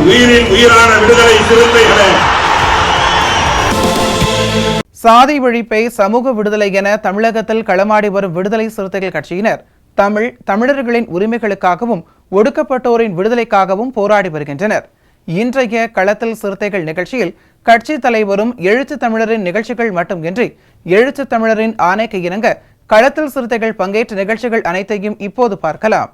உயிரின் உயிரான விடுதலை சிறுத்தைகளே, சாதி ஒழிப்பை சமூக விடுதலை என தமிழகத்தில் களமாடி வரும் விடுதலை சிறுத்தைகள் கட்சியினர் தமிழர்களின் உரிமைகளுக்காகவும் ஒடுக்கப்பட்டோரின் விடுதலைக்காகவும் போராடி வருகின்றனர். இன்றைய களத்தில் சிறுத்தைகள் நிகழ்ச்சியில் கட்சி தலைவரும் எழுத்து தமிழரின் நிகழ்ச்சிகள் மட்டுமின்றி எழுத்து தமிழரின் ஆணைக்கு இணங்க களத்தில் சிறுத்தைகள் பங்கேற்ற நிகழ்ச்சிகள் அனைத்தையும் இப்போது பார்க்கலாம்.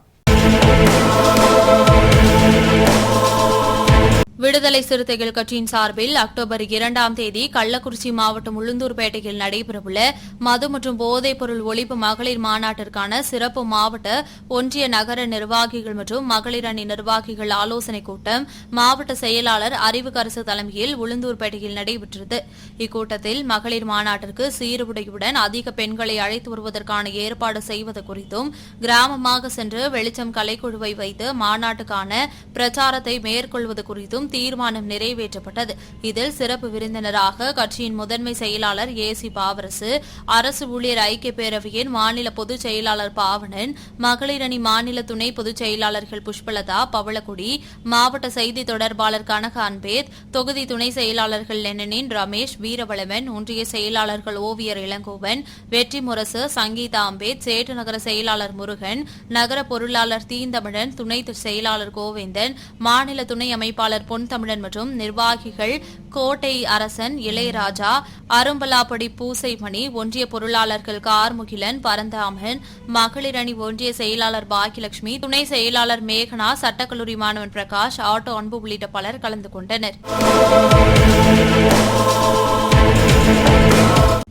விடுதலை சிறுத்தைகள் கட்சியின் சார்பில் அக்டோபர் 2ஆம் தேதி கள்ளக்குறிச்சி மாவட்டம் உளுந்தூர்பேட்டையில் நடைபெறவுள்ள மது மற்றும் போதைப் பொருள் ஒழிப்பு மகளிர் மாநாட்டிற்கான சிறப்பு மாவட்ட ஒன்றிய நகர நிர்வாகிகள் மற்றும் மகளிர் அணி நிர்வாகிகள் ஆலோசனைக் கூட்டம் மாவட்ட செயலாளர் அறிவுக்கரசு தலைமையில் உளுந்தூர்பேட்டையில் நடைபெற்றது. இக்கூட்டத்தில் மகளிர் மாநாட்டிற்கு சீருடையுடன் அதிக பெண்களை அழைத்து வருவதற்கான ஏற்பாடு செய்வது குறித்தும் கிராமமாக சென்று வெளிச்சம் கலைக்குழுவை வைத்து மாநாட்டுக்கான பிரச்சாரத்தை மேற்கொள்வது குறித்தும் தீர்மானம் நிறைவேற்றப்பட்டது. இதில் சிறப்பு விருந்தினராக கட்சியின் முதன்மை செயலாளர் ஏசி பாவரசு, அரசு ஊழியர் ஐக்கிய பேரவையின் மாநில பொதுச் செயலாளர் பாவனன், மகளிர் அணி மாநில துணை பொதுச் செயலாளர்கள் புஷ்பலதா, பவளக்குடி, மாவட்ட செய்தி தொடர்பாளர் கனக அன்பேத், தொகுதி துணை செயலாளர்கள் லெனனின், ரமேஷ், வீரவளவன், ஒன்றிய செயலாளர்கள் ஓவியர் இளங்கோவன், வெற்றி முரசு, சங்கீதா அம்பேத், சேட்டு நகர செயலாளர் முருகன், நகர பொருளாளர் தீந்தமிழன், துணை செயலாளர் கோவிந்தன், மாநில துணை அமைப்பாளர் பொன்தமிழன் மற்றும் நிர்வாகிகள் கோட்டை அரசன், இளையராஜா, அரும்பலாப்படி பூசைமணி, ஒன்றிய பொருளாளர்கள் கார்முகிலன், பரந்தாமன், மகளிர் அணி ஒன்றிய செயலாளர் பாக்கியலட்சுமி, துணை செயலாளர் மேகனா, சட்டக்கல்லூரி மாணவன் பிரகாஷ், ஆட்டோ அன்பு உள்ளிட்ட பலர் கலந்து கொண்டனர்.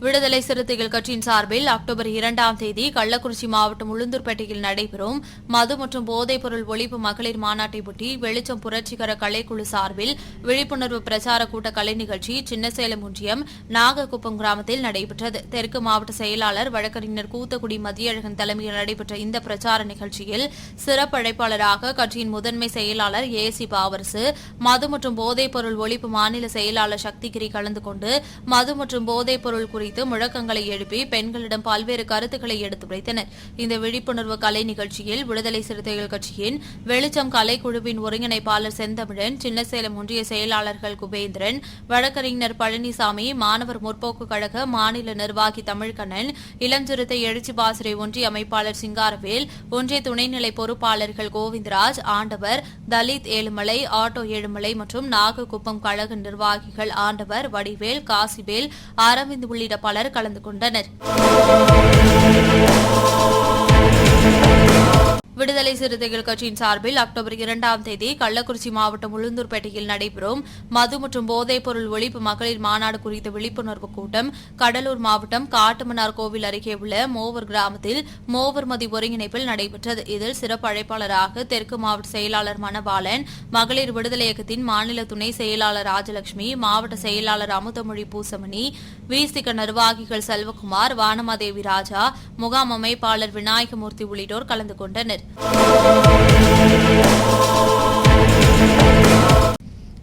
விடுதலை சிறுத்தைகள் கட்சியின் சார்பில் அக்டோபர் 2ஆம் தேதி கள்ளக்குறிச்சி மாவட்டம் உளுந்தூர்பேட்டையில் நடைபெறும் மது மற்றும் போதைப் பொருள் ஒழிப்பு மகளிர் மாநாட்டையொட்டி வெளிச்சம் புரட்சிகர கலைக்குழு சார்பில் விழிப்புணர்வு பிரச்சார கூட்ட கலை நிகழ்ச்சி சின்னசேலம் ஒன்றியம் நாகக்குப்பம் கிராமத்தில் நடைபெற்றது. தெற்கு மாவட்ட செயலாளர் வழக்கறிஞர் கூத்தக்குடி மதியழகன் தலைமையில் நடைபெற்ற இந்த பிரச்சார நிகழ்ச்சியில் சிறப்பு அழைப்பாளராக கட்சியின் முதன்மை செயலாளர் ஏசி பாவரசு, மது மற்றும் போதைப் பொருள் ஒழிப்பு மாநில செயலாளர் சக்திகிரி கலந்து கொண்டு மது மற்றும் போதைப் பொருள் குறித்து முழக்கங்களை எழுப்பி பெண்களிடம் பல்வேறு கருத்துக்களை எடுத்துரைத்தனர். இந்த விழிப்புணர்வு கலை நிகழ்ச்சியில் விடுதலை சிறுத்தைகள் கட்சியின் வெளிச்சம் கலைக்குழுவின் ஒருங்கிணைப்பாளர் செந்தமிழன், சின்னசேலம் ஒன்றிய செயலாளர்கள் குபேந்திரன், வழக்கறிஞர் பழனிசாமி, மாணவர் முற்போக்கு கழக மாநில நிர்வாகி தமிழ்கண்ணன், இளஞ்சிறுத்தை எழுச்சி பாசிரை ஒன்றிய அமைப்பாளர் சிங்காரவேல், ஒன்றிய துணைநிலை பொறுப்பாளர்கள் கோவிந்தராஜ், ஆண்டவர், தலித் ஏழுமலை, ஆட்டோ ஏழுமலை மற்றும் நாகக்குப்பம் கழக நிர்வாகிகள் ஆண்டவர், வடிவேல், காசிவேல், அரவிந்த் உள்ளிட்ட பலர் கலந்து கொண்டனர். விடுதலை சிறுத்தைகள் கட்சியின் சார்பில் அக்டோபர் 2ஆம் தேதி கள்ளக்குறிச்சி மாவட்டம் உளுந்தூர்பேட்டையில் நடைபெறும் மது மற்றும் போதைப் பொருள் ஒழிப்பு மகளிர் மாநாடு குறித்த விழிப்புணர்வு கூட்டம் கடலூர் மாவட்டம் காட்டுமன்னார் கோவில் அருகே உள்ள மோவர் கிராமத்தில் மோவர் மதி ஒருங்கிணைப்பில் நடைபெற்றது. இதில் சிறப்பு அழைப்பாளராக தெற்கு மாவட்ட செயலாளர் மணபாலன், மகளிர் விடுதலை இயக்கத்தின் மாநில துணை செயலாளர் ராஜலட்சுமி, மாவட்ட செயலாளர் அமுதமொழி பூசமணி, விசிக நிர்வாகிகள் செல்வகுமார், வானமாதேவி ராஜா, முகாம் அமைப்பாளர் விநாயகமூர்த்தி உள்ளிட்டோர் கலந்து கொண்டனர்.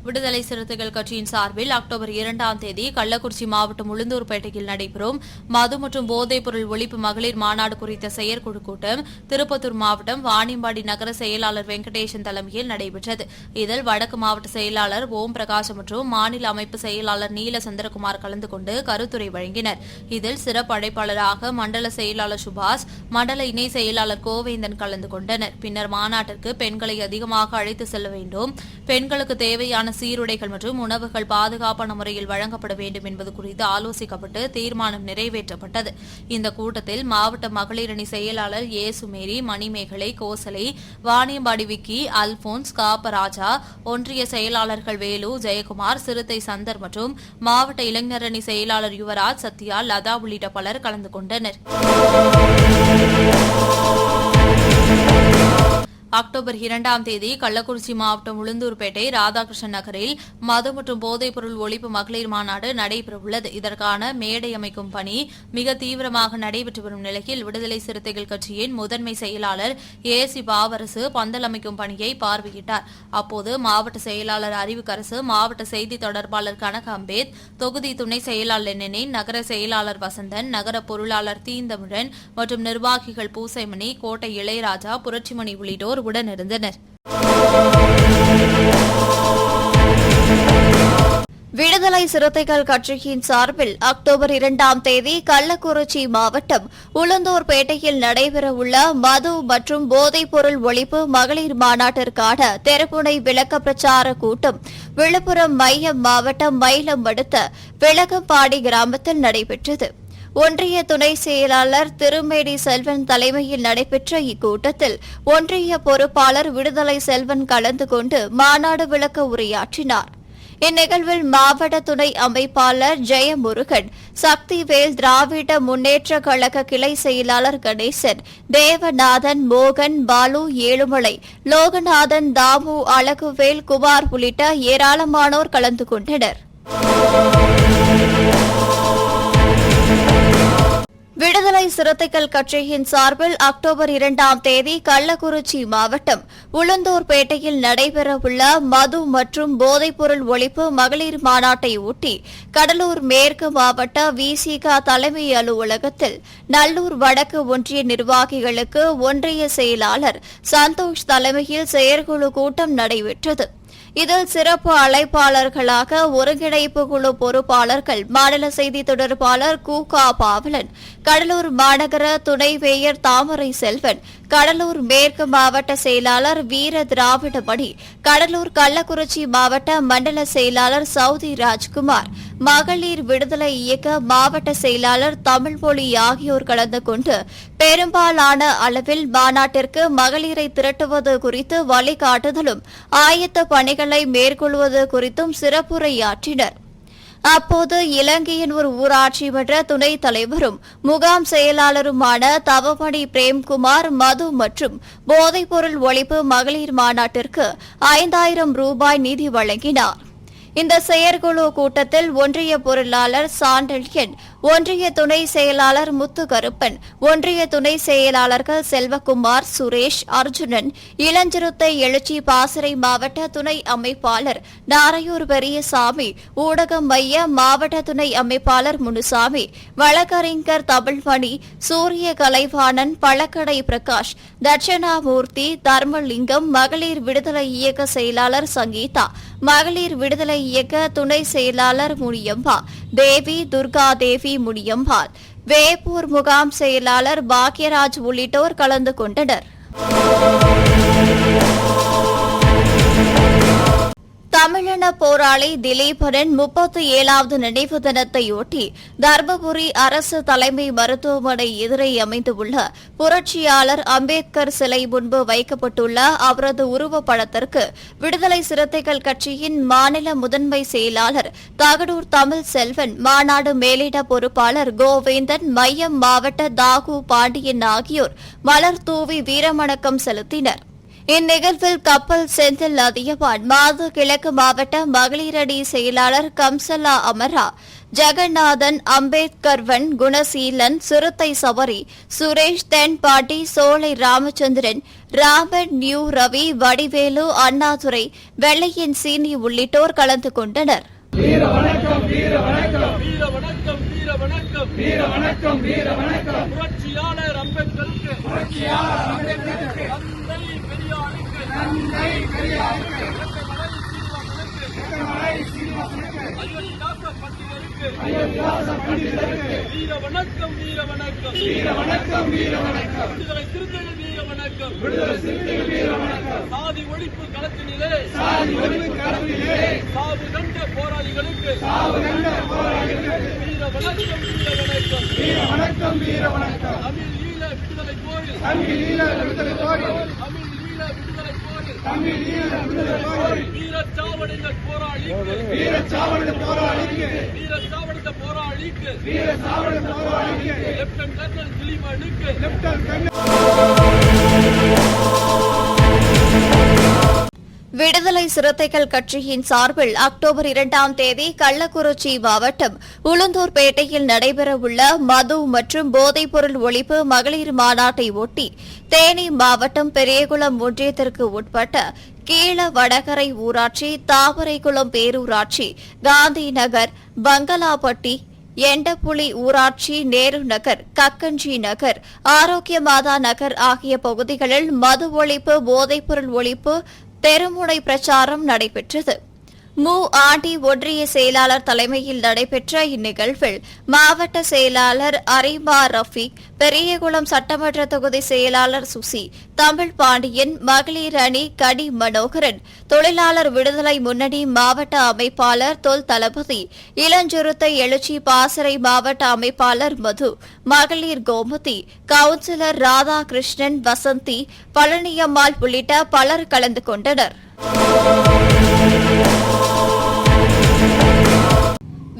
விடுதலை சிறுத்தைகள் கட்சியின் சார்பில் அக்டோபர் 2ஆம் தேதி கள்ளக்குறிச்சி மாவட்டம் உளுந்தூர்பேட்டையில் நடைபெறும் மது மற்றும் போதைப் பொருள் ஒழிப்பு மகளிர் மாநாடு குறித்த செயற்குழு கூட்டம் திருப்பத்தூர் மாவட்டம் வாணியம்பாடி நகர செயலாளர் வெங்கடேசன் தலைமையில் நடைபெற்றது. இதில் வடக்கு மாவட்ட செயலாளர் ஓம் பிரகாஷ் மற்றும் மாநில அமைப்பு செயலாளர் நீல சந்திரகுமார் கலந்து கொண்டு கருத்துரை வழங்கினர். இதில் சிறப்பு அழைப்பாளராக மண்டல செயலாளர் சுபாஷ், மண்டல இணை செயலாளர் கோவேந்தன் கலந்து கொண்டனர். பின்னர் மாநாட்டிற்கு பெண்களை அதிகமாக அழைத்து செல்ல வேண்டும், பெண்களுக்கு தேவையான சீருடைகள் மற்றும் உணவுகள் பாதுகாப்பான முறையில் வழங்கப்பட வேண்டும் என்பது குறித்து ஆலோசிக்கப்பட்டு தீர்மானம் நிறைவேற்றப்பட்டது. இந்த கூட்டத்தில் மாவட்ட மகளிர் அணி செயலாளர் ஏசுமேரி, மணிமேகலை, கோசலை, வாணியம்பாடி விக்கி, அல்போன்ஸ், காப்பராஜா, ஒன்றிய செயலாளர்கள் வேலு, ஜெயக்குமார், சிறுத்தை சந்தர் மற்றும் மாவட்ட இளைஞர் அணி செயலாளர் யுவராஜ், சத்யா, லதா உள்ளிட்ட பலர் கலந்து கொண்டனர். அக்டோபர் 2ஆம் தேதி கள்ளக்குறிச்சி மாவட்டம் உளுந்தூர்பேட்டை ராதாகிருஷ்ணன் நகரில் மது மற்றும் போதைப்பொருள் ஒழிப்பு மகளிர் மாநாடு நடைபெறவுள்ளது. இதற்கான மேடை அமைக்கும் பணி மிக தீவிரமாக நடைபெற்று வரும் நிலையில் விடுதலை சிறுத்தைகள் கட்சியின் முதன்மை செயலாளர் ஏசி பாவரசு பந்தல் அமைக்கும் பணியை பார்வையிட்டார். அப்போது மாவட்ட செயலாளர் அறிவுக்கரசு, மாவட்ட செய்தி தொடர்பாளர் கனக அம்பேத், தொகுதி துணை செயலாளர் லெனின், நகர செயலாளர் வசந்தன், நகர பொருளாளர் தீந்தமிழன் மற்றும் நிர்வாகிகள் பூசைமணி, கோட்டை இளையராஜா, புரட்சிமணி உள்ளிட்டோர் உடனிருந்தனர். விடுதலை சிறுத்தைகள் கட்சியின் சார்பில் அக்டோபர் 2ஆம் தேதி கள்ளக்குறிச்சி மாவட்டம் உளுந்தூர்பேட்டையில் நடைபெறவுள்ள மது மற்றும் போதைப்பொருள் ஒழிப்பு மகளிர் மாநாட்டிற்கான தெருப்புனை விளக்க பிரச்சார கூட்டம் விழுப்புரம் மையம் மாவட்டம் மயிலம் அடுத்த விளக்கம்பாடி கிராமத்தில் நடைபெற்றது. ஒன்றிய துணை செயலாளர் திருமேடி செல்வன் தலைமையில் நடைபெற்ற இக்கூட்டத்தில் ஒன்றிய பொறுப்பாளர் விடுதலை செல்வன் கலந்து கொண்டு மாநாடு விளக்க உரையாற்றினார். இந்நிகழ்வில் மாவட்ட துணை அமைப்பாளர் ஜெயமுருகன், சக்திவேல், திராவிட முன்னேற்ற கழக கிளை செயலாளர் கணேசன், தேவநாதன், மோகன், பாலு, ஏழுமலை, லோகநாதன், தாமு, அழகுவேல், குமார் உள்ளிட்ட ஏராளமானோர் கலந்து கொண்டனர். விடுதலை சிறுத்தைகள் கட்சியின் சார்பில் அக்டோபர் 2ஆம் தேதி கள்ளக்குறிச்சி மாவட்டம் உளுந்தூர்பேட்டையில் நடைபெறவுள்ள மது மற்றும் போதைப்பொருள் ஒழிப்பு மகளிர் மாநாட்டை ஒட்டி கடலூர் மேற்கு மாவட்ட விசிக தலைமை அலுவலகத்தில் நல்லூர் வடக்கு ஒன்றிய நிர்வாகிகளுக்கு ஒன்றிய செயலாளர் சந்தோஷ் தலைமையில் செயற்குழு கூட்டம் நடைபெற்றது. இதில் சிறப்பு அழைப்பாளர்களாக ஒருங்கிணைப்பு குழு பொறுப்பாளர்கள் மாநில செய்தி தொடர்பாளர் கு.க. பாவலன், கடலூர் மாநகர துணை மேயர் தாமரை செல்வன், கடலூர் மேற்கு மாவட்ட செயலாளர் வீர திராவிடமணி, கடலூர் கள்ளக்குறிச்சி மாவட்ட மண்டல செயலாளர் சவுதி ராஜ்குமார், மகளிர் விடுதலை இயக்க மாவட்ட செயலாளர் தமிழ்மொழி ஆகியோர் கலந்து கொண்டு பெரும்பாலான அளவில் மாநாட்டிற்கு மகளிரை திரட்டுவது குறித்து வழிகாட்டுதலும் ஆயத்த பணிகளை மேற்கொள்வது குறித்தும் சிறப்புரையாற்றினர். அப்போது இலங்கையின் ஒரு ஊராட்சி மன்ற துணைத் தலைவரும் முகாம் செயலாளருமான தவமணி பிரேம்குமார் மது மற்றும் போதைப்பொருள் ஒழிப்பு மகளிர் மாநாட்டிற்கு 5000 ரூபாய் நிதி வழங்கினார். இந்த செயற்குழு கூட்டத்தில் ஒன்றிய பொருளாளர் சாண்டல்யன், ஒன்றிய துணை செயலாளர் முத்துகருப்பன், ஒன்றிய துணை செயலாளர்கள் செல்வகுமார், சுரேஷ், அர்ஜுனன், இளஞ்சிறுத்தை எழுச்சி பாசறை மாவட்ட துணை அமைப்பாளர் நாரையூர் பெரியசாமி, ஊடகம் மைய மாவட்ட துணை அமைப்பாளர் முனுசாமி, வழக்கறிஞர் தமிழ்மணி, சூரிய கலைவாணன், பழக்கடை பிரகாஷ், தட்சணாமூர்த்தி, தர்மலிங்கம், மகளிர் விடுதலை இயக்க செயலாளர் சங்கீதா, மகளிர் விடுதலை இயக்க துணை செயலாளர் முனியம்பா, தேவி, துர்காதேவி முனியம்பாள், வேப்பூர் முகாம் செயலாளர் பாக்யராஜ் உள்ளிட்டோர் கலந்து கொண்டனர். தமிழின போராளி திலீபனின் 37வது நினைவு தினத்தையொட்டி தர்மபுரி அரசு தலைமை மருத்துவமனை எதிரே அமைந்துள்ள புரட்சியாளர் அம்பேத்கர் சிலை முன்பு வைக்கப்பட்டுள்ள அவரது உருவப்படத்திற்கு விடுதலை சிறுத்தைகள் கட்சியின் மாநில முதன்மை செயலாளர் தகடூர் தமிழ் செல்வன், மாநாடு மேலிட பொறுப்பாளர் கோவிந்தன், மையம் மாவட்ட தாகு பாண்டியன் ஆகியோர் மலர் தூவி வீரவணக்கம் செலுத்தினர். இந்நிகழ்வில் கப்பல் செந்தில் அதியமான், மாது கிழக்கு மாவட்ட மகளிரணி செயலாளர் கம்சலா அமரா, ஜெகநாதன், அம்பேத்கர்வன், குணசீலன், சிறுத்தை சவரி, சுரேஷ், தென்பாட்டி, சோலை ராமச்சந்திரன், ராமன், நியூ ரவி, வடிவேலு, அண்ணாதுரை, வெள்ளையன் சீனி உள்ளிட்டோர் கலந்து கொண்டனர். வீர வணக்கம், வீர வணக்கம், வீர வணக்கம், வீர வணக்கம், வீர வணக்கம், வீர வணக்கம். புரட்சியாளர் அம்பேத்கருக்கு, புரட்சியாளர் அம்பேத்கருக்கு, தந்தை பெரியாருக்கு, தந்தை பெரியாருக்கு, அயோத்திதாச பண்டிதருக்கு, வீர வணக்கம், வீர வணக்கம், வீர வணக்கம், வீர வணக்கம். விடுதலை சிறுத்தைகள் வீர வணக்கம், விடுதலை சிறுத்தைகள் வீர வணக்கம். சாதி ஒழிப்பு களத்தினிலே, சாதி ஒழிப்பு களத்தினிலே சாவு கண்ட போராளிகளுக்கு, சாவு கண்ட போராளிகளுக்கு வீர வணக்கம், வீர வணக்கம், வீர வணக்கம், வீர வணக்கம். தமிழ் ஈழ விடுதலை போரில், தமிழ் ஈழ விடுதலை போரில், தமிழ் ஈழ விடுதலை போரில், தமிழ் ஈழ விடுதலை போரில் வீரச்சாவடைந்த போராளிக்கு, வீரச்சாவடைந்த போராளிக்கு, வீரச்சாவடைந்த போராளிக்கு, வீரச்சாவடைந்த போராளிக்கு, லெப்டினன்ட் கர்னல் திலீபனுக்கு, லெப்டினன்ட் கர்னல் சிறுத்தைகள் கட்சியின் சார்பில் அக்டோபர் 2ஆம் தேதி கள்ளக்குறிச்சி மாவட்டம் உளுந்தூர்பேட்டையில் நடைபெறவுள்ள மது மற்றும் போதைப்பொருள் ஒழிப்பு மகளிர் மாநாட்டை ஒட்டி தேனி மாவட்டம் பெரியகுளம் ஒன்றியத்திற்கு உட்பட்ட கீழ வடகரை ஊராட்சி, தாமரைக்குளம் பேரூராட்சி, காந்தி நகர், பங்களாப்பட்டி, எண்டப்புலி ஊராட்சி, நேரு நகர், கக்கஞ்சி நகர், ஆரோக்கியமாதா நகர் ஆகிய பகுதிகளில் மது ஒழிப்பு, போதைப்பொருள் ஒழிப்பு தெருமுனை பிரச்சாரம் நடைபெற்றது. ஆண்டி ஒன்றிய செயலாளர் தலைமையில் நடைபெற்ற இந்நிகழ்வில் மாவட்ட செயலாளர் அரிமா ரஃபீக், பெரியகுளம் சட்டமன்ற தொகுதி செயலாளர் சுசி, தமிழ் பாண்டியன், மகளிர் அணி கடி மனோகரன், தொழிலாளர் விடுதலை முன்னணி மாவட்ட அமைப்பாளர் தொல் தளபதி, இளஞ்சுருத்தை எழுச்சி பாசறை மாவட்ட அமைப்பாளர் மது, மகளிர் கோமதி, கவுன்சிலர் ராதாகிருஷ்ணன், வசந்தி, பழனியம்மாள் உள்ளிட்ட பலர் கலந்து கொண்டனர்.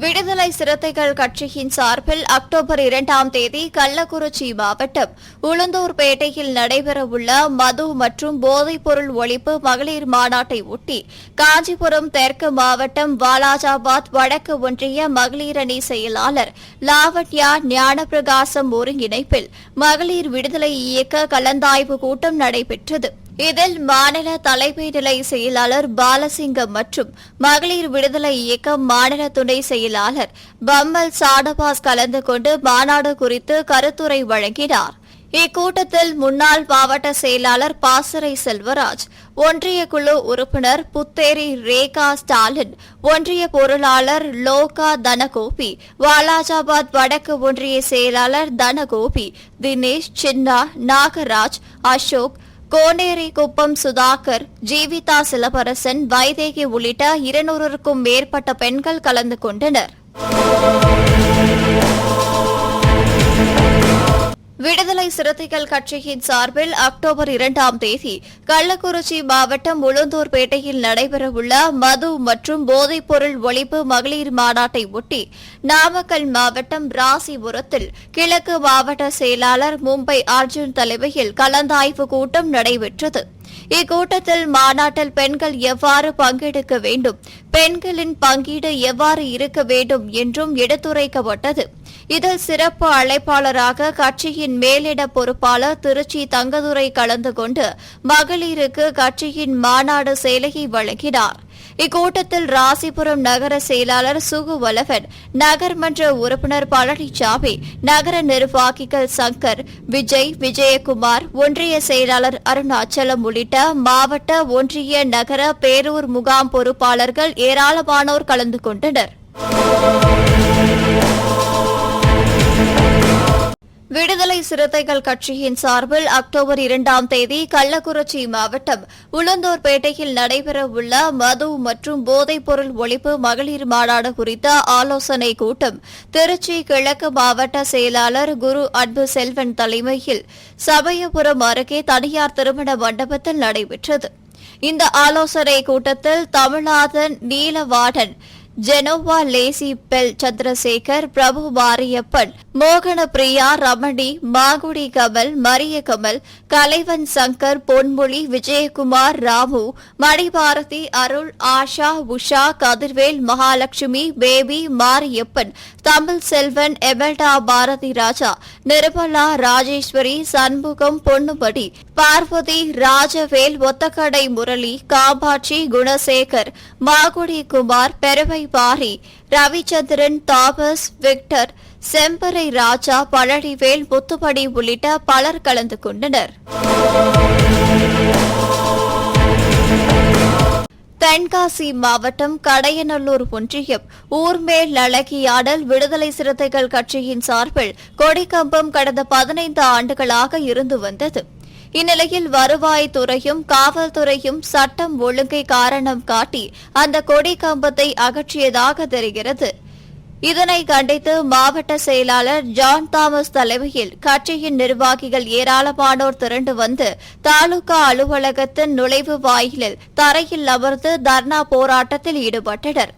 விடுதலை சிறுத்தைகள் கட்சியின் சார்பில் அக்டோபர் 2ஆம் தேதி கள்ளக்குறிச்சி மாவட்டம் உளுந்தூர்பேட்டையில் நடைபெறவுள்ள மது மற்றும் போதைப்பொருள் ஒழிப்பு மகளிர் மாநாட்டை ஒட்டி காஞ்சிபுரம் தெற்கு மாவட்டம் வாலாஜாபாத் வடக்கு ஒன்றிய மகளிர் அணி செயலாளர் லாவண்யா ஞானப்பிரகாசம் ஒருங்கிணைப்பில் மகளிர் விடுதலை இயக்க கலந்தாய்வு கூட்டம் நடைபெற்றது. இதில் மாநில தலைமை நிலை செயலாளர் பாலசிங்கம் மற்றும் மகளிர் விடுதலை இயக்கம் மாநில துணை செயலாளர் பம்மல் சாடபாஸ் கலந்து கொண்டு மாநாடு குறித்து கருத்துரை வழங்கினார். இக்கூட்டத்தில் முன்னாள் மாவட்ட செயலாளர் பாசறை செல்வராஜ், ஒன்றிய குழு உறுப்பினர் புத்தேரி ரேகா ஸ்டாலின், ஒன்றிய பொருளாளர் லோகா தனகோபி, வாலாஜாபாத் வடக்கு ஒன்றிய செயலாளர் தனகோபி, தினேஷ், சின்னா, நாகராஜ், அசோக், கோனேரி குப்பம் சுதாகர், ஜீவிதா சிலபரசன், வைதேகி உள்ளிட்ட 200க்கும் மேற்பட்ட பெண்கள் கலந்து கொண்டனர். விடுதலை சிறுத்தைகள் கட்சியின் சார்பில் அக்டோபர் 2ஆம் தேதி கள்ளக்குறிச்சி மாவட்டம் உளுந்தூர்பேட்டையில் நடைபெறவுள்ள மது மற்றும் போதைப்பொருள் ஒழிப்பு மகளிர் மாநாட்டை ஒட்டி நாமக்கல் மாவட்டம் ராசிபுரத்தில் கிழக்கு மாவட்ட செயலாளர் மும்பை அர்ஜுன் தலைமையில் கலந்தாய்வு கூட்டம் நடைபெற்றது. இக்கூட்டத்தில் மாநாட்டில் பெண்கள் எவ்வாறு பங்கெடுக்க வேண்டும், பெண்களின் பங்கீடு எவ்வாறு இருக்க வேண்டும் என்றும் எடுத்துரைக்கப்பட்டது. இதில் சிறப்பு அழைப்பாளராக கட்சியின் மேலிட பொறுப்பாளர் திருச்சி தங்கதுரை கலந்து கொண்டு மகளிருக்கு கட்சியின் மாநாடு சேலையை வழங்கினார். இக்கூட்டத்தில் ராசிபுரம் நகர செயலாளர் சுகுவலவன், நகர்மன்ற உறுப்பினர் பழனிசாமி, நகர நிர்வாகிகள் சங்கர், விஜய், விஜயகுமார், ஒன்றிய செயலாளர் அருணாச்சலம் உள்ளிட்ட மாவட்ட, ஒன்றிய, நகர, பேரூர் முகாம் பொறுப்பாளர்கள் ஏராளமானோர் கலந்து கொண்டனர். விடுதலை சிறுத்தைகள் கட்சியின் சார்பில் அக்டோபர் 2ஆம் தேதி கள்ளக்குறிச்சி மாவட்டம் உளுந்தூர்பேட்டையில் நடைபெறவுள்ள மது மற்றும் போதைப்பொருள் ஒழிப்பு மகளிர் மாநாடு குறித்த ஆலோசனைக் கூட்டம் திருச்சி கிழக்கு மாவட்ட செயலாளர் குரு அன்பு செல்வன் தலைமையில் சமயபுரம் அருகே தனியார் திருமண மண்டபத்தில் நடைபெற்றது. இந்த ஆலோசனைக் கூட்டத்தில் Tamilnathan, நீலவாடன், Genoa lazy bell, Chandrasekhar, பிரபு மாரியப்பன், மோகன பிரியா, ரமணி, மாகுடி கமல், மரிய கமல், கலைவன் சங்கர், பொன்மொழி, விஜயகுமார், ராமு, மணிபாரதி, அருள், ஆஷா, உஷா, கதிர்வேல், மகாலட்சுமி, பேபி, மாரியப்பன், தமிழ் செல்வன், எமெல்டா பாரதி ராஜா, நிர்மலா, ராஜேஸ்வரி, சண்முகம், பொன்னுமணி, பார்வதி, ராஜவேல், ஒத்தக்கடை முரளி, காமாட்சி, குணசேகர், மாகுடி குமார், பெருமை பாரி, ரவிச்சந்திரன், தாமஸ், விக்டர், செம்பரை ராஜா, பழனிவேல், முத்துப்படி உள்ளிட்ட பலர் கலந்து கொண்டனர். தென்காசி மாவட்டம் கடையநல்லூர் ஒன்றியம் ஊர்மேல் அழகியாடல் விடுதலை சிறுத்தைகள் கட்சியின் சார்பில் கொடிக்கம்பம் கடந்த 15 ஆண்டுகளாக இருந்து வந்தது. இந்நிலையில் வருவாய்த்துறையும் காவல்துறையும் சட்டம் ஒழுங்கை காரணம் காட்டி அந்த கொடி கம்பத்தை அகற்றியதாக தெரிகிறது. இதனை கண்டித்து மாவட்ட செயலாளர் ஜான் தாமஸ் தலைமையில் கட்சியின் நிர்வாகிகள் ஏராளமானோர் திரண்டு வந்து தாலுகா அலுவலகத்தின் நுழைவு வாயிலில் தரையில் அமர்ந்து தர்ணா போராட்டத்தில் ஈடுபட்டனர்.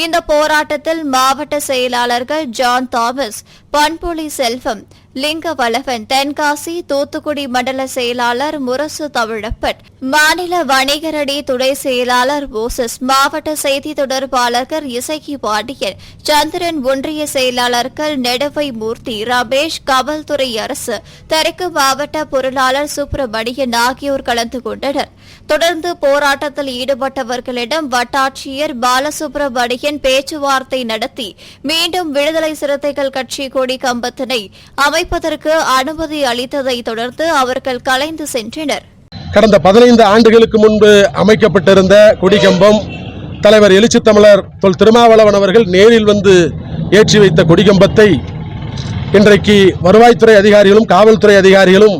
இந்த போராட்டத்தில் மாவட்ட செயலாளர்கள் ஜான் தாமஸ், பண்பொழி செல்வம், லிங்கவலவன், தென்காசி தூத்துக்குடி மண்டல செயலாளர் முரசு தமிழப்பன், மாநில வணிகரடி துணை செயலாளர் போசஸ், மாவட்ட செய்தி தொடர்பாளர்கள் இசக்கி பாண்டியன், சந்திரன், ஒன்றிய செயலாளர்கள் நெடவை மூர்த்தி, ரமேஷ், காவல்துறை அரசு, தெற்கு மாவட்ட பொருளாளர் சுப்பிரமணியன் ஆகியோர் கலந்து கொண்டனர். தொடர்ந்து போராட்டத்தில் ஈடுபட்டவர்களிடம் வட்டாட்சியர் பாலசுப்பிரமணியன் பேச்சுவார்த்தை நடத்தி மீண்டும் விடுதலை சிறுத்தைகள் கட்சி கொடி கம்பத்தினை அமைப்பதற்கு அனுமதி அளித்ததை தொடர்ந்து அவர்கள் கலைந்து சென்றனர். கடந்த 15 ஆண்டுகளுக்கு முன்பு அமைக்கப்பட்டிருந்த கொடிகம்பம் தலைவர் எழுச்சி தமிழர் தொல் திருமாவளவன் அவர்கள் நேரில் வந்து ஏற்றி வைத்த கொடிகம்பத்தை இன்றைக்கு வருவாய்த்துறை அதிகாரிகளும் காவல்துறை அதிகாரிகளும்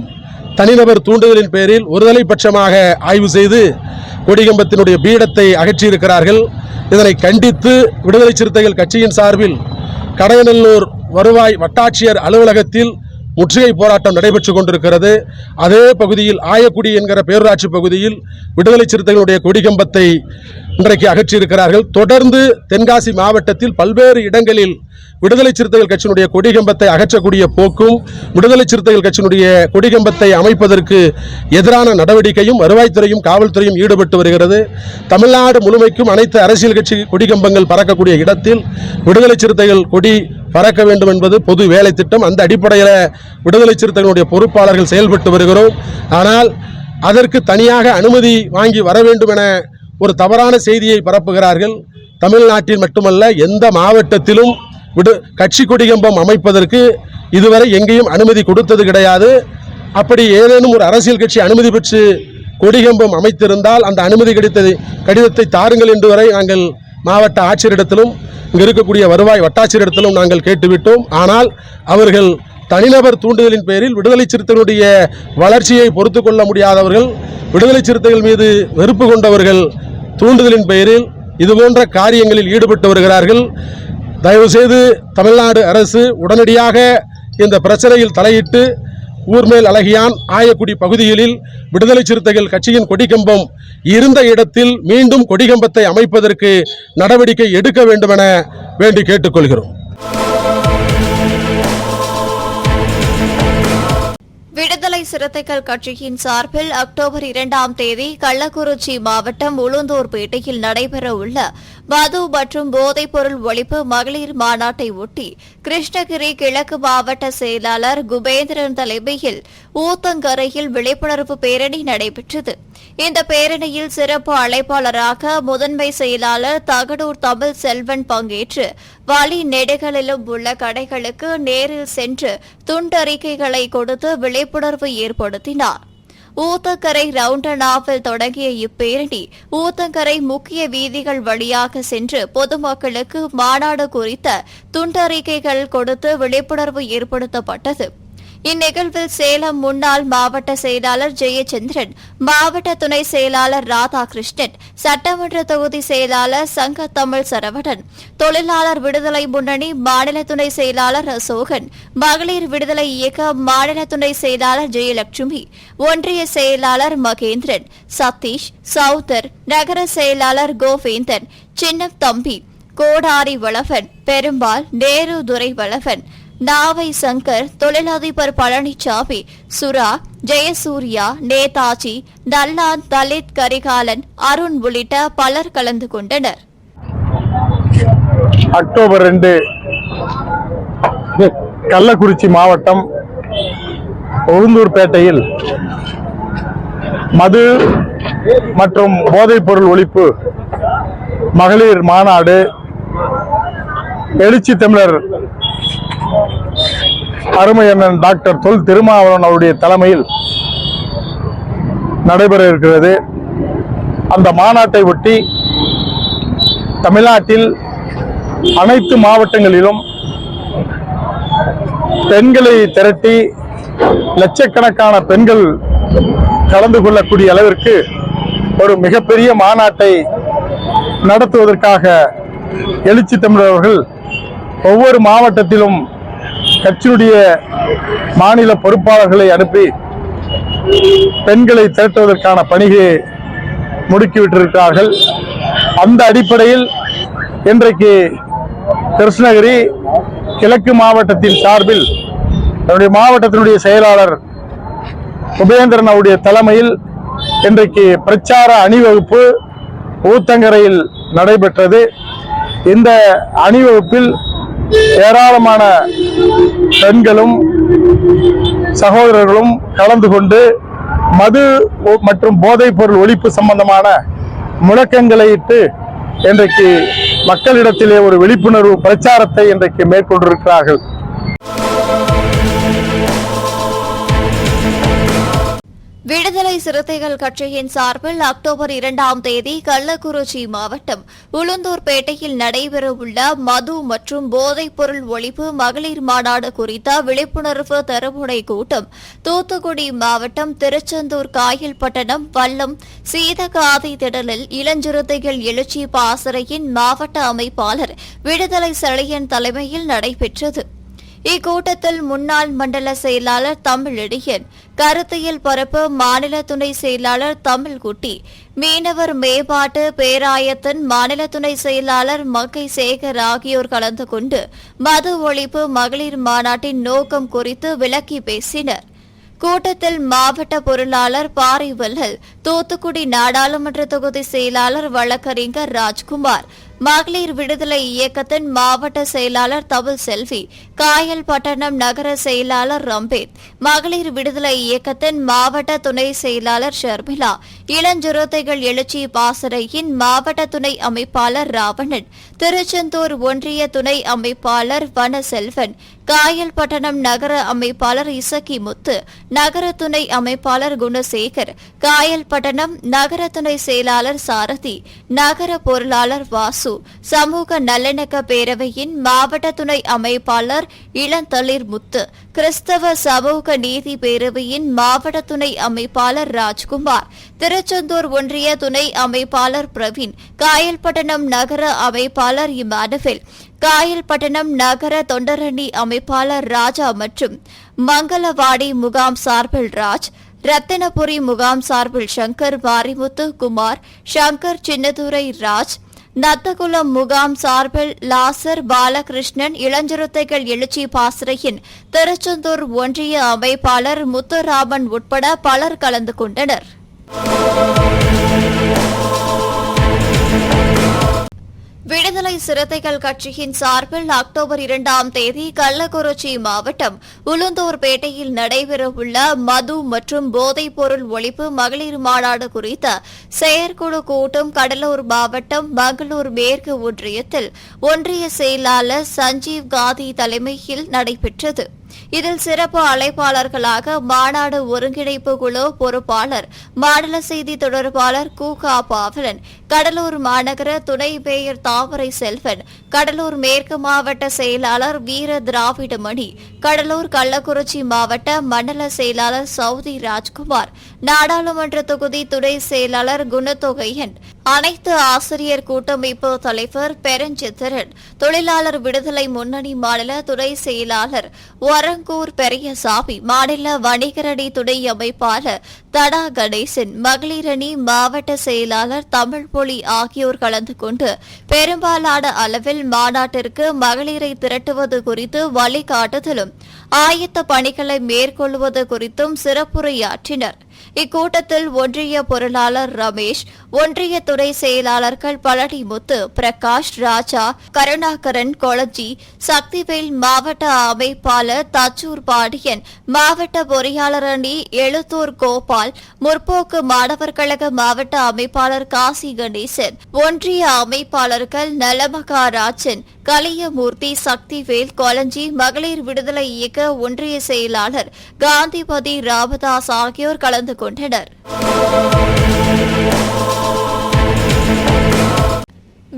தனிநபர் தூண்டுதலின் பேரில் ஒருதலை பட்சமாக ஆய்வு செய்து கொடிகம்பத்தினுடைய பீடத்தை அகற்றியிருக்கிறார்கள். இதனை கண்டித்து விடுதலை சிறுத்தைகள் கட்சியின் சார்பில் கடையநல்லூர் வருவாய் வட்டாட்சியர் அலுவலகத்தில் முற்றுகை போராட்டம் நடைபெற்றுக் கொண்டிருக்கிறது. அதே பகுதியில் ஆயக்குடி என்கிற பேரூராட்சி பகுதியில் விடுதலை சிறுத்தைகளுடைய கொடிகம்பத்தை இன்றைக்கு அகற்றியிருக்கிறார்கள். தொடர்ந்து தென்காசி மாவட்டத்தில் பல்வேறு இடங்களில் விடுதலை சிறுத்தைகள் கட்சியினுடைய கொடிகம்பத்தை அகற்றக்கூடிய போக்கும் விடுதலை சிறுத்தைகள் கட்சியினுடைய கொடிகம்பத்தை அமைப்பதற்கு எதிரான நடவடிக்கையும் வருவாய்த்துறையும் காவல்துறையும் ஈடுபட்டு வருகிறது. தமிழ்நாடு முழுமைக்கும் அனைத்து அரசியல் கட்சி கொடிகம்பங்கள் பறக்கக்கூடிய இடத்தில் விடுதலை சிறுத்தைகள் கொடி பறக்க வேண்டும் என்பது பொது வேலை திட்டம். அந்த அடிப்படையில் விடுதலை சிறுத்தைகளுடைய பொறுப்பாளர்கள் செயல்பட்டு வருகிறோம். ஆனால் அதற்கு தனியாக அனுமதி வாங்கி வர வேண்டும் என ஒரு தவறான செய்தியை பரப்புகிறார்கள். தமிழ்நாட்டில் மட்டுமல்ல எந்த மாவட்டத்திலும் கட்சி கொடிகம்பம் அமைப்பதற்கு இதுவரை எங்கேயும் அனுமதி கொடுத்தது கிடையாது. அப்படி ஏதேனும் ஒரு அரசியல் கட்சி அனுமதி பெற்று கொடிகம்பம் அமைத்திருந்தால் அந்த அனுமதி கடிதத்தை தாருங்கள் என்று வரை நாங்கள் மாவட்ட ஆட்சியரிடத்திலும் இங்கு இருக்கக்கூடிய வருவாய் வட்டாட்சியரிடத்திலும் நாங்கள் கேட்டுவிட்டோம். ஆனால் அவர்கள் தனிநபர் தூண்டுதலின் பேரில் விடுதலை சிறுத்தைகளுடைய வளர்ச்சியை பொறுத்து கொள்ள முடியாதவர்கள், விடுதலை சிறுத்தைகள் மீது வெறுப்பு கொண்டவர்கள் தூண்டுதலின் பெயரில் இதுபோன்ற காரியங்களில் ஈடுபட்டு வருகிறார்கள். தயவுசெய்து தமிழ்நாடு அரசு உடனடியாக இந்த பிரச்சனையில் தலையிட்டு ஊர்மேல் அழகியான் ஆயக்குடி பகுதிகளில் விடுதலை சிறுத்தைகள் கட்சியின் கொடிகம்பம் இருந்த இடத்தில் மீண்டும் கொடிகம்பத்தை அமைப்பதற்கு நடவடிக்கை எடுக்க வேண்டும் என வேண்டி கேட்டுக்கொள்கிறோம். விடுதலை சிறுத்தைகள் கட்சியின் சார்பில் அக்டோபர் 2ஆம் தேதி கள்ளக்குறிச்சி மாவட்டம் உளுந்தூர்பேட்டையில் நடைபெறவுள்ள மது மற்றும் போதைப்பொருள் ஒழிப்பு மகளிர் மாநாட்டை ஒட்டி கிருஷ்ணகிரி கிழக்கு மாவட்ட செயலாளர் குபேந்திரன் தலைமையில் ஊத்தங்கரையில் விழிப்புணர்வு பேரணி நடைபெற்றது. இந்த பேரணியில் சிறப்பு அழைப்பாளராக முதன்மை செயலாளர் தகடூர் தமிழ் செல்வன் பங்கேற்று வழி நெடுகளிலும் உள்ள கடைகளுக்கு நேரில் சென்று துண்டறிக்கைகளை கொடுத்து விழிப்புணர்வு ஏற்படுத்தினார். ஊத்தங்கரை ரவுண்டனாவில் தொடங்கிய இப்பேரணி ஊத்தங்கரை முக்கிய வீதிகள் வழியாக சென்று பொதுமக்களுக்கு மாநாடு குறித்த துண்டறிக்கைகள் கொடுத்து விழிப்புணர்வு ஏற்படுத்தப்பட்டது. இந்நிகழ்வில் சேலம் முன்னாள் மாவட்ட செயலாளர் ஜெயச்சந்திரன், மாவட்ட துணை செயலாளர் ராதாகிருஷ்ணன், சட்டமன்ற தொகுதி செயலாளர் சங்கத்தமிழ் சரவணன், தொழிலாளர் விடுதலை முன்னணி மாநில துணை செயலாளர் அசோகன், மகளிர் விடுதலை இயக்க மாநில துணை செயலாளர் ஜெயலட்சுமி, ஒன்றிய செயலாளர் மகேந்திரன், சதீஷ், சௌதர், நகர செயலாளர் கோவேந்தன், சின்னம் தம்பி, கோடாரி வளவன், பெரும்பால், நேரு துரை வளவன், நாவை சங்கர், தொழிலதிபர் பழனிசாமி, சுரா, ஜெயசூர்யா, நேதாஜி, நல்லான், தலித் கரிகாலன், அருண் உள்ளிட்ட பலர் கலந்து கொண்டனர். அக்டோபர் 2 கள்ளக்குறிச்சி மாவட்டம் உளுந்தூர்பேட்டையில் மது மற்றும் போதைப்பொருள் ஒழிப்பு மகளிர் மாநாடு எழுச்சி தமிழர் அருமை அண்ணன் டாக்டர் தொல் திருமாவளவன் அவருடைய தலைமையில் நடைபெற இருக்கிறது. அந்த மாநாட்டை ஒட்டி தமிழ்நாட்டில் அனைத்து மாவட்டங்களிலும் பெண்களை திரட்டி லட்சக்கணக்கான பெண்கள் கலந்து கொள்ளக்கூடிய அளவிற்கு ஒரு மிகப்பெரிய மாநாட்டை நடத்துவதற்காக எழுச்சி தமிழர்கள் ஒவ்வொரு மாவட்டத்திலும் கட்சியுடைய மாநில பொறுப்பாளர்களை அனுப்பி பெண்களை திரட்டுவதற்கான பணியை முடுக்கிவிட்டிருக்கிறார்கள். அந்த அடிப்படையில் இன்றைக்கு கிருஷ்ணகிரி கிழக்கு மாவட்டத்தின் சார்பில் என்னுடைய மாவட்டத்தினுடைய செயலாளர் உபேந்திரன் அவருடைய தலைமையில் இன்றைக்கு பிரச்சார அணிவகுப்பு ஊத்தங்கரையில் நடைபெற்றது. இந்த அணிவகுப்பில் ஏராளமான பெண்களும் சகோதரர்களும் கலந்து கொண்டு மது மற்றும் போதைப் பொருள் ஒழிப்பு சம்பந்தமான முழக்கங்களை இட்டு இன்றைக்கு மக்களிடத்திலே ஒரு விழிப்புணர்வு பிரச்சாரத்தை இன்றைக்கு மேற்கொண்டிருக்கிறார்கள். விடுதலை சிறுத்தைகள் கட்சியின் சார்பில் அக்டோபர் 2ஆம் தேதி கள்ளக்குறிச்சி மாவட்டம் உளுந்தூர்பேட்டையில் நடைபெறவுள்ள மது மற்றும் போதைப் பொருள் ஒழிப்பு மகளிர் மாநாடு குறித்த விழிப்புணர்வு தருமுனை கூட்டம் தூத்துக்குடி மாவட்டம் திருச்செந்தூர் காயல்பட்டணம் வல்லம் சீதகாதி திடலில் இளஞ்சிறுத்தைகள் எழுச்சி பாசறையின் மாவட்ட அமைப்பாளர் விடுதலை செழியன் தலைமையில் நடைபெற்றது. இக்கூட்டத்தில் முன்னாள் மண்டல செயலாளர் தமிழடியன், கருத்தியல் பரப்பு மாநில துணை செயலாளர் தமிழ்குட்டி, மீனவர் மேம்பாட்டு பேராயத்தின் மாநில துணை செயலாளர் மக்கை சேகர் ஆகியோர் கலந்து கொண்டு மது ஒழிப்பு மகளிர் மாநாட்டின் நோக்கம் குறித்து விளக்கி பேசினர். கூட்டத்தில் மாவட்ட பொருளாளர் பாரிவல்லல், தூத்துக்குடி நாடாளுமன்ற தொகுதி செயலாளர் வழக்கறிஞர் ராஜ்குமார், மகளிர் விடுதலை இயக்கத்தின் மாவட்ட செயலாளர் தபுல் செல்வி, காயல்பட்டணம் நகர செயலாளர் ரம்பேத், மகளிர் விடுதலை இயக்கத்தின் மாவட்ட துணை செயலாளர் ஷர்மிளா, இளஞ்சிறுத்தைகள் எழுச்சி பாசறையின் மாவட்ட துணை அமைப்பாளர் ராவணன், திருச்செந்தூர் ஒன்றிய துணை அமைப்பாளர் வனசெல்வன், காயல்பட்டணம் நகர அமைப்பாளர் இசக்கி முத்து, நகர துணை அமைப்பாளர் குணசேகர், காயல்பட்டணம் நகர துணை செயலாளர் சாரதி, நகர பொருளாளர் வாசு, சமூக நல்லிணக்க பேரவையின் மாவட்ட துணை அமைப்பாளர் இளந்தளிர் முத்து, கிறிஸ்தவ சமூக நீதி பேரவையின் மாவட்ட துணை அமைப்பாளர் ராஜ்குமார், திருச்செந்தூர் ஒன்றிய துணை அமைப்பாளர் பிரவீன், காயல்பட்டணம் நகர அமைப்பாளர் இமானுவேல், காயல்பட்டணம் நகர தொண்டரணி அமைப்பாளர் ராஜா மற்றும் மங்களவாடி முகாம் சார்பில் ராஜ், ரத்தினபுரி முகாம் சார்பில் சங்கர், மாரிமுத்து குமார், சங்கர் சின்னதுரை ராஜ், நத்தகுளம் முகாம் சார்பில் லாசர் பாலகிருஷ்ணன், இளஞ்சிறுத்தைகள் எழுச்சி பாசறையின் திருச்செந்தூர் ஒன்றிய அமைப்பாளர் முத்துராமன் உட்பட பலர் கலந்து கொண்டனர். விடுதலை சிறுத்தைகள் கட்சியின் சார்பில் அக்டோபர் 2ஆம் தேதி கள்ளக்குறிச்சி மாவட்டம் உளுந்தூர்பேட்டையில் நடைபெறவுள்ள மது மற்றும் போதைப் பொருள் ஒழிப்பு மகளிர் மாநாடு குறித்த செயற்குழு கூட்டம் கடலூர் மாவட்டம் மங்களூர் மேற்கு ஒன்றியத்தில் ஒன்றிய செயலாளர் சஞ்சீவ் காதி தலைமையில் நடைபெற்றது. இதில் சிறப்பு அழைப்பாளர்களாக மாநாடு ஒருங்கிணைப்பு குழு பொறுப்பாளர் மாநில செய்தி தொடர்பாளர் கூகா பாவலன், கடலூர் மாநகர துணை மேயர் தாமரை செல்வன், கடலூர் மேற்கு மாவட்ட செயலாளர் வீர திராவிடமணி, கடலூர் கள்ளக்குறிச்சி மாவட்ட மண்டல செயலாளர் சவுதி ராஜ்குமார், நாடாளுமன்ற தொகுதி துணை செயலாளர் குணத்தொகையன், அனைத்து ஆசிரியர் கூட்டமைப்பு தலைவர் பெருஞ்சித்திரன், தொழிலாளர் விடுதலை முன்னணி மாநில துணை செயலாளர் வரங்கூர் பெரியசாமி, மாநில வணிகரணி துணை அமைப்பாளர் தடா கணேசன், மகளிரணி மாவட்ட செயலாளர் தமிழ்மொழி ஆகியோர் கலந்து கொண்டு பெரும்பாலான அளவில் மாநாட்டிற்கு மகளிரை திரட்டுவது குறித்து வழிகாட்டுதலும் ஆயத்த பணிகளை மேற்கொள்வது குறித்தும் சிறப்புரையாற்றினர். இக்கூட்டத்தில் ஒன்றிய பொருளாளர் ரமேஷ், ஒன்றிய துணை செயலாளர்கள் பழனிமுத்து, பிரகாஷ், ராஜா, கருணாகரன், கொளஞ்சி, சக்திவேல், மாவட்ட அமைப்பாளர் தச்சூர் பாண்டியன், மாவட்ட பொறியாளர் அணி எழுத்தூர் கோபால், முற்போக்கு மாணவர் கழக மாவட்ட அமைப்பாளர் காசி கணேசன், ஒன்றிய அமைப்பாளர்கள் நலமகாராஜன், கலியமூர்த்தி, சக்திவேல், கொளஞ்சி, மகளிர் விடுதலை இயக்க ஒன்றிய செயலாளர் காந்திபதி ராமதாஸ் ஆகியோர் கலந்து கொண்டனர்.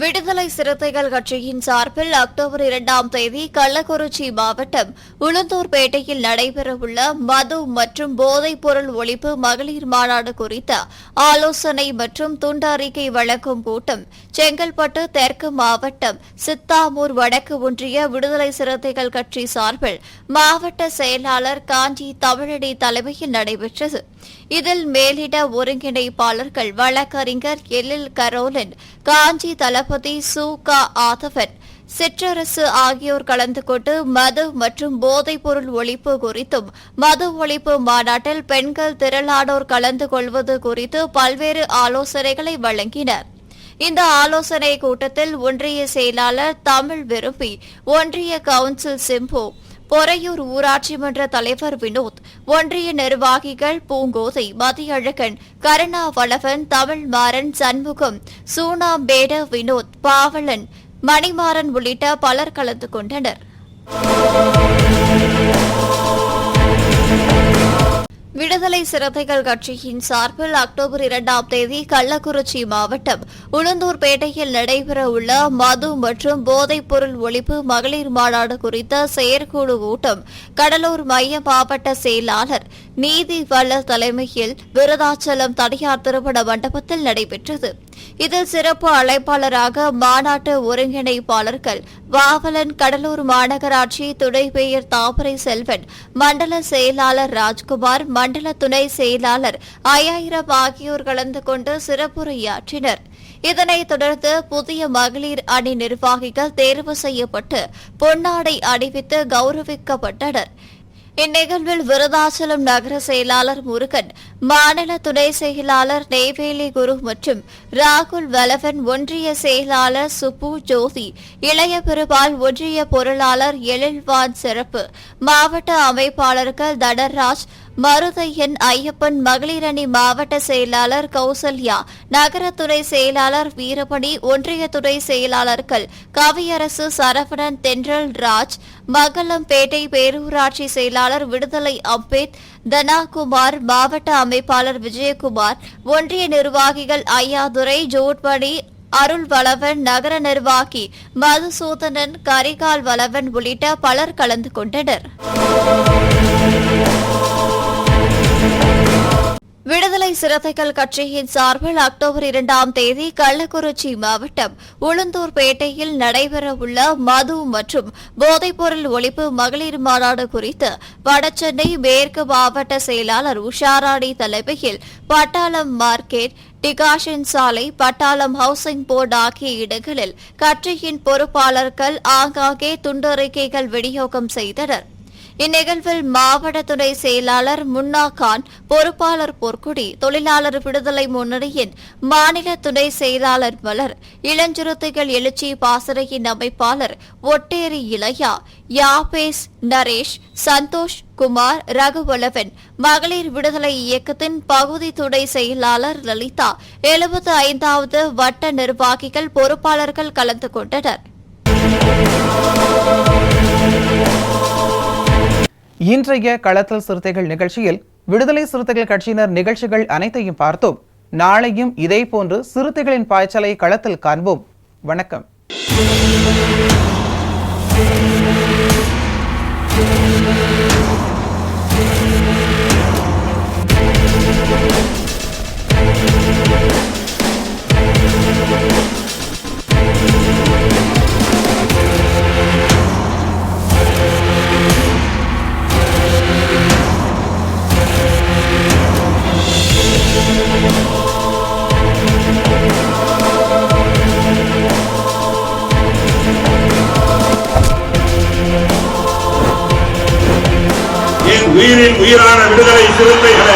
விடுதலை சிறுத்தைகள் கட்சியின் சார்பில் அக்டோபர் 2ஆம் தேதி கள்ளக்குறிச்சி மாவட்டம் உளுந்தூர்பேட்டையில் நடைபெறவுள்ள மது மற்றும் போதைப் பொருள் ஒழிப்பு மகளிர் மாநாடு குறித்த ஆலோசனை மற்றும் துண்டறிக்கை வழங்கும் கூட்டம் செங்கல்பட்டு தெற்கு மாவட்டம் சித்தாமூர் வடக்கு ஒன்றிய விடுதலை சிறுத்தைகள் கட்சி சார்பில் மாவட்ட செயலாளர் காஞ்சி தமிழடி தலைமையில் நடைபெற்றது. இதில் மேலிட ஒருங்கிணைப்பாளர்கள் வழக்கறிஞர் எழில் கரோலன், காஞ்சி தளபதி சு க ஆதவன், சிற்றரசு ஆகியோர் கலந்து கொண்டு மது மற்றும் போதைப்பொருள் ஒழிப்பு குறித்தும் மது ஒழிப்பு மாநாட்டில் பெண்கள் திரளானோர் கலந்து கொள்வது குறித்து பல்வேறு ஆலோசனைகளை வழங்கினர். இந்த ஆலோசனை கூட்டத்தில் ஒன்றிய செயலாளர் தமிழ் விரும்பி, ஒன்றிய கவுன்சில் சிம்பு, பொறையூர் ஊராட்சி மன்ற தலைவர் வினோத், ஒன்றிய நிர்வாகிகள் பூங்கோதை, மதியழகன், கருணா வளவன், தமிழ் மாறன், சண்முகம், சூனாம்பேட வினோத், பாவலன், மணிமாறன் உள்ளிட்ட பலர் கலந்து கொண்டனர். விடுதலை சிறுத்தைகள் கட்சியின் சார்பில் அக்டோபர் 2ஆம் தேதி கள்ளக்குறிச்சி மாவட்டம் உளுந்தூர்பேட்டையில் நடைபெறவுள்ள மது மற்றும் போதைப்பொருள் ஒழிப்பு மகளிர் மாநாடு குறித்த செயற்குழு கூட்டம் கடலூர் மைய மாவட்ட செயலாளர் நீதி வல்ல தலைமையில் விருதாச்சலம் தனியார் திருமண மண்டபத்தில் நடைபெற்றது. இதில் சிறப்பு அழைப்பாளராக மாநாட்டு ஒருங்கிணைப்பாளர்கள் வாவலன், கடலூர் மாநகராட்சி துணை மேயர் தாமரை செல்வன், மண்டல செயலாளர் ராஜ்குமார், மண்டல துணை செயலாளர் 5000 ஆகியோர் கலந்து கொண்டு சிறப்புரையாற்றினர். இதனைத் தொடர்ந்து புதிய மகளிர் அணி நிர்வாகிகள் தேர்வு செய்யப்பட்டு பொன்னாடை அணிவித்து கௌரவிக்கப்பட்டனர். இந்நிகழ்வில் விருதாச்சலம் நகர செயலாளர் முருகன், மாநில துணை செயலாளர் நெய்வேலி குரு மற்றும் ராகுல் வலவன், ஒன்றிய செயலாளர் சுப்பு ஜோதி, இளைய பெருமாள், ஒன்றிய பொருளாளர் எழில்வான் சிறப்பு, மாவட்ட அமைப்பாளர்கள் தனராஜ், மருதையன், ஐயப்பன், மகளிர் அணி மாவட்ட செயலாளர் கௌசல்யா, நகர துணை செயலாளர் வீரமணி, ஒன்றிய துணை செயலாளர்கள் கவியரசு, சரவணன், தென்றல் ராஜ், மங்கலம்பேட்டை பேரூராட்சி செயலாளர் விடுதலை அம்பேத், தனாகுமார், மாவட்ட அமைப்பாளர் விஜயகுமார், ஒன்றிய நிர்வாகிகள் ஐயாதுரை, ஜோட்மணி, அருள் வளவன், நகர நிர்வாகி மதுசூதனன், கரிகால் வளவன் உள்ளிட்ட பலர் கலந்து கொண்டனர். விடுதலை சிறுத்தைகள் கட்சியின் சார்பில் அக்டோபர் 2ஆம் தேதி கள்ளக்குறிச்சி மாவட்டம் உளுந்தூர்பேட்டையில் நடைபெறவுள்ள மது மற்றும் போதைப்பொருள் ஒழிப்பு மகளிர் மாநாடு குறித்து வடசென்னை மேற்கு மாவட்ட செயலாளர் உஷாராணி தலைமையில் பட்டாளம் மார்க்கெட், டிகாஷன் சாலை, பட்டாளம் ஹவுசிங் போர்டு ஆகிய இடங்களில் கட்சியின் பொறுப்பாளர்கள் ஆங்காங்கே துண்டறிக்கைகள் விநியோகம் செய்தனர். இந்நிகழ்வில் மாவட்ட துணை செயலாளர் முன்னா கான், பொறுப்பாளர் பொற்குடி, தொழிலாளர் விடுதலை முன்னணியின் மாநில துணை செயலாளர் மலர், இளஞ்சிறுத்தைகள் எழுச்சி பாசறையின் அமைப்பாளர் ஒட்டேரி இளையா, யாபேஸ் நரேஷ், சந்தோஷ் குமார், ரகுவலவன், மகளிர் விடுதலை இயக்கத்தின் பகுதி துணை செயலாளர் லலிதா, 75வது வட்ட நிர்வாகிகள் பொறுப்பாளர்கள் கலந்து கொண்டனர். இன்றைய களத்தல் சிறுத்தைகள் நிகழ்ச்சியில் விடுதலை சிறுத்தைகள் கட்சியினர் நிகழ்ச்சிகள் அனைத்தையும் பார்த்தோம். நாளையும் இதேபோன்று சிறுத்தைகளின் பாய்ச்சலை களத்தில் காண்போம். வணக்கம். உயிரின் உயிரான விடுதலை சிறுத்தைகளே,